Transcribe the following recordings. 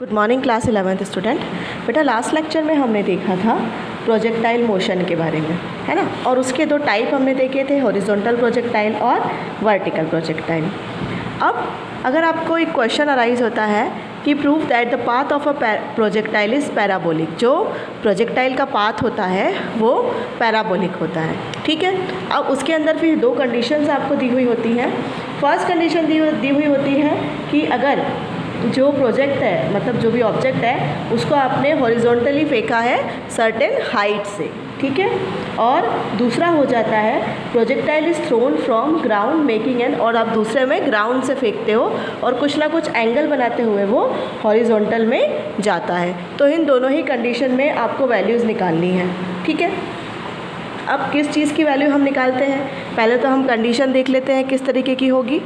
Good morning class 11th student. बेटा last lecture में हमने देखा था प्रोजेक्टाइल मोशन के बारे में, है ना, और उसके दो टाइप हमने देखे थे, हॉरिजॉन्टल प्रोजेक्टाइल और वर्टिकल प्रोजेक्टाइल। अब अगर आपको एक क्वेश्चन अराइज होता है कि prove that the path of a projectile is parabolic, जो प्रोजेक्टाइल का पाथ होता है वो पैराबोलिक होता है, ठीक है। अब उसके अंदर फिर दो कंडीशंस आपको दी हुई होती हैं। फर्स्ट कंडीशन दी हुई होती है कि अगर जो प्रोजेक्ट है, मतलब जो भी ऑब्जेक्ट है, उसको आपने हॉरिजॉन्टली फेंका है सर्टेन हाइट से, ठीक है। और दूसरा हो जाता है projectile is thrown from ground making an, और आप दूसरे में ग्राउंड से फेंकते हो और कुछ ना कुछ एंगल बनाते हुए वो हॉरिजॉन्टल में जाता है। तो इन दोनों ही कंडीशन में आपको वैल्यूज़ निकालनी है, ठीक है। अब किस चीज़ की वैल्यू हम निकालते हैं, पहले तो हम कंडीशन देख लेते हैं किस तरीके की होगी।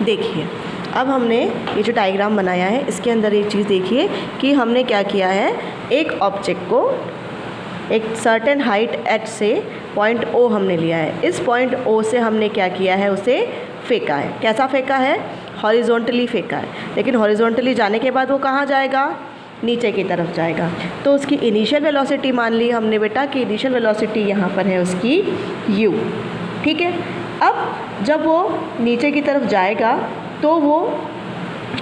देखिए अब हमने ये जो डायग्राम बनाया है इसके अंदर एक चीज़ देखिए कि हमने क्या किया है, एक ऑब्जेक्ट को एक सर्टेन हाइट h से पॉइंट O हमने लिया है। इस पॉइंट O से हमने क्या किया है, उसे फेंका है। कैसा फेंका है, हॉरिजॉन्टली फेंका है। लेकिन हॉरिजॉन्टली जाने के बाद वो कहाँ जाएगा, नीचे की तरफ जाएगा। तो उसकी इनिशियल वेलोसिटी मान ली हमने बेटा कि इनिशियल वेलोसिटी यहाँ पर है उसकी u, ठीक है। अब जब वो नीचे की तरफ जाएगा तो वो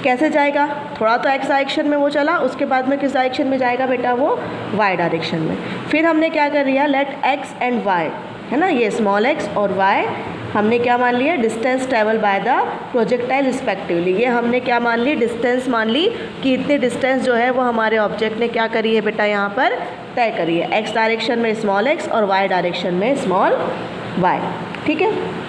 कैसे जाएगा, थोड़ा तो x डायरेक्शन में वो चला, उसके बाद में किस डायरेक्शन में जाएगा बेटा, वो y डायरेक्शन में। फिर हमने क्या कर लिया, लेट x एंड y, है ना, ये स्मॉल x और y हमने क्या मान लिया, distance travel by the projectile respectively. ये हमने क्या मान ली, डिस्टेंस मान ली कि इतनी डिस्टेंस जो है वो हमारे ऑब्जेक्ट ने क्या करी है बेटा, यहाँ पर तय करी है। x डायरेक्शन में स्मॉल x और y डायरेक्शन में स्मॉल y, ठीक है।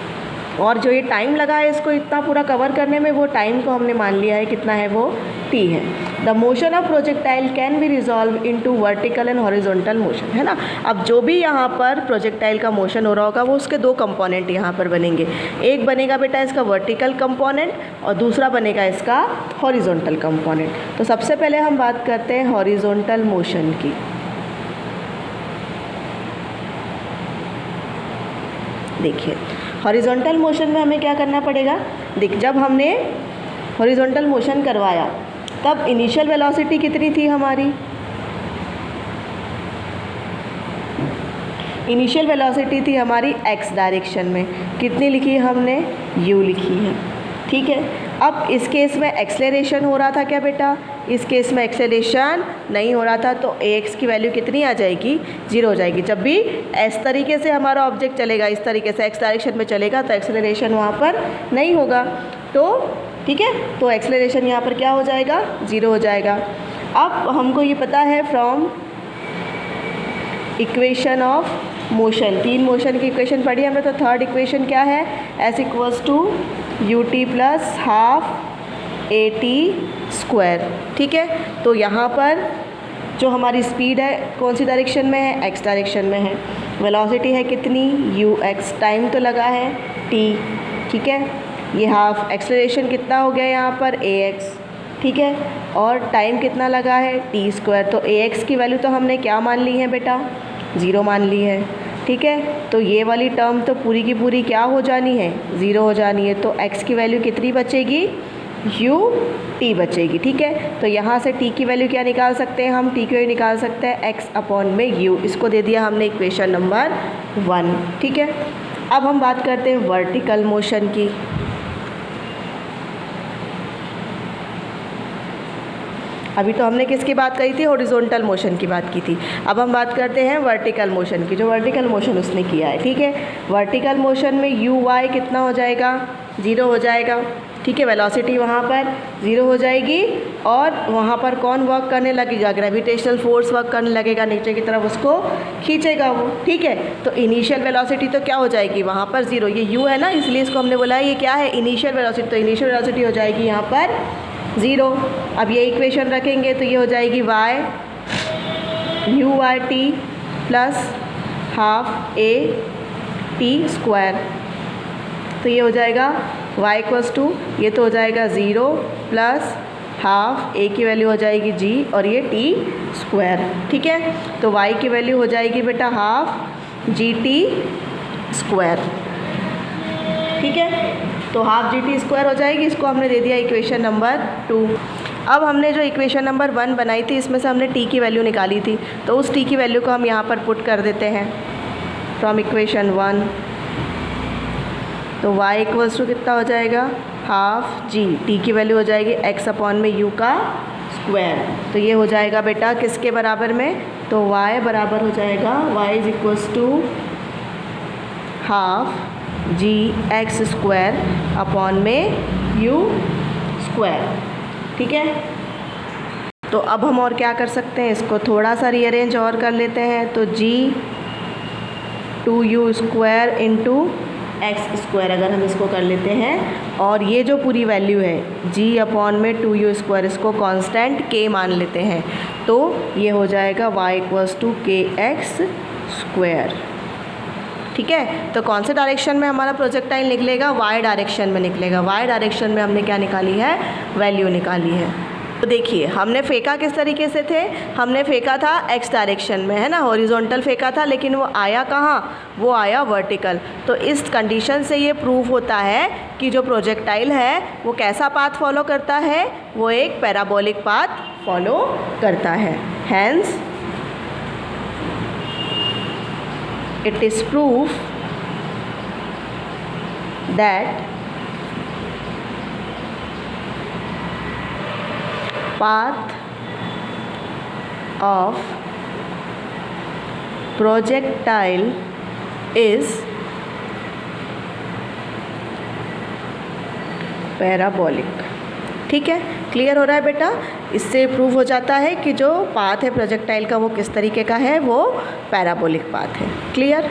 और जो ये टाइम लगा है इसको इतना पूरा कवर करने में, वो टाइम को हमने मान लिया है कितना है, वो t है। The motion of projectile can be resolve into vertical and horizontal motion, है ना। अब जो भी यहाँ पर प्रोजेक्टाइल का मोशन हो रहा होगा वो उसके दो कंपोनेंट यहाँ पर बनेंगे। एक बनेगा बेटा इसका वर्टिकल कंपोनेंट और दूसरा बनेगा इसका हॉरिजॉन्टल कंपोनेंट। तो सबसे पहले हम बात करते हैं हॉरिजॉन्टल मोशन की। देखिए हॉरिजॉन्टल मोशन में हमें क्या करना पड़ेगा, जब हमने हॉरिजॉन्टल मोशन करवाया तब इनिशियल वेलोसिटी कितनी थी हमारी, इनिशियल वेलोसिटी थी हमारी x डायरेक्शन में, कितनी लिखी है हमने, u लिखी है, ठीक है। अब इस केस में एक्सेलरेशन हो रहा था क्या बेटा, इस केस में एक्सेलरेशन नहीं हो रहा था, तो ax की वैल्यू कितनी आ जाएगी, 0 हो जाएगी। जब भी इस तरीके से हमारा ऑब्जेक्ट चलेगा, इस तरीके से x डायरेक्शन में चलेगा तो एक्सेलरेशन वहाँ पर नहीं होगा, तो ठीक है, तो एक्सेलरेशन यहाँ पर क्या हो जाएगा, 0 हो जाएगा। अब हमको ये पता है फ्रॉम इक्वेशन ऑफ मोशन, तीन मोशन की इक्वेशन पढ़ी हमने, तो थर्ड इक्वेशन क्या है, s equals to ut plus half at square, ठीक है। तो यहाँ पर जो हमारी स्पीड है कौन सी डायरेक्शन में है, x डायरेक्शन में है। वेलोसिटी है कितनी, ux, टाइम तो लगा है t, ठीक है। ये हाफ, एक्सेलरेशन कितना हो गया यहाँ पर ax, ठीक है, और टाइम कितना लगा है t स्क्वायर। तो ax की वैल्यू तो हमने क्या मान ली है बेटा, 0 मान ली है, ठीक है। तो ये वाली टर्म तो पूरी की पूरी क्या हो जानी है, 0 हो जानी है। तो x की वैल्यू कितनी बचेगी, ut बचेगी, ठीक है। तो यहाँ से t की वैल्यू क्या निकाल सकते हैं हम, t की वैल्यू निकाल सकते हैं x अपॉन में u, इसको दे दिया हमने इक्वेशन नंबर 1, ठीक है। अब हम बात करते हैं वर्टिकल मोशन की। अभी तो हमने किसकी बात करी थी, हॉरिजॉन्टल मोशन की बात की थी। अब हम बात करते हैं वर्टिकल मोशन की, जो वर्टिकल मोशन उसने किया है, ठीक है। वर्टिकल मोशन में u y कितना हो जाएगा, 0 हो जाएगा, ठीक है। वेलोसिटी वहाँ पर 0 हो जाएगी और वहाँ पर कौन वर्क करने लगेगा, ग्रेविटेशनल फोर्स वर्क करने लगेगा, नीचे की तरफ उसको खींचेगा वो, ठीक है। तो इनिशियल वेलोसिटी तो क्या हो जाएगी वहाँ पर 0, ये u है ना, इसलिए इसको हमने बोला है ये क्या है, इनिशियल वेलोसिटी। तो इनिशियल वेलोसिटी हो जाएगी यहाँ पर 0। अब ये इक्वेशन रखेंगे तो ये हो जाएगी y ut plus half a t square. तो ये हो जाएगा y इक्वल्स टू, ये तो हो जाएगा 0 प्लस हाफ a की वैल्यू हो जाएगी g और ये t स्क्वायर, ठीक है। तो y की वैल्यू हो जाएगी बेटा हाफ gt स्क्वायर, ठीक है। तो हाफ जी टी स्क्वायर हो जाएगी, इसको हमने दे दिया इक्वेशन नंबर 2। अब हमने जो इक्वेशन नंबर 1 बनाई थी इसमें से हमने t की वैल्यू निकाली थी, तो उस t की वैल्यू को हम यहाँ पर पुट कर देते हैं फ्रॉम इक्वेशन 1। तो y इक्वल्स टू कितना हो जाएगा, हाफ g, t की वैल्यू हो जाएगी x अपॉन में u का स्क्वायर। तो ये हो जाएगा बेटा किसके बराबर में, तो y बराबर हो जाएगा y is equals to half G X square upon में u स्क्वायर। ठीक है, तो अब हम और क्या कर सकते हैं, इसको थोड़ा सा रीअरेंज और कर लेते हैं। तो g 2u square into x square अगर हम इसको कर लेते हैं, और ये जो पूरी वैल्यू है g अपॉन में 2u स्क्वायर, इसको कांस्टेंट k मान लेते हैं, तो ये हो जाएगा y इक्वल्स टू के एक्स स्क्वायर। ठीक है, तो कौन से डायरेक्शन में हमारा प्रोजेक्टाइल निकलेगा, y डायरेक्शन में निकलेगा। y डायरेक्शन में हमने क्या निकाली है, वैल्यू निकाली है। तो देखिए हमने फेंका किस तरीके से थे, हमने फेंका था x डायरेक्शन में, है ना, हॉरिजॉन्टल फेंका था, लेकिन वो आया कहाँ, वो आया वर्टिकल। तो इस कंडीशन से ये प्रूव होता है कि जो प्रोजेक्टाइल है वो कैसा पाथ फॉलो करता है, वो एक पैराबोलिक पाथ फॉलो करता है। Hence it is proof that path of projectile is parabolic. ठीक है, क्लियर हो रहा है बेटा, इससे प्रूव हो जाता है कि जो पाथ है प्रोजेक्टाइल का वो किस तरीके का है, वो पैराबोलिक पाथ है। क्लियर।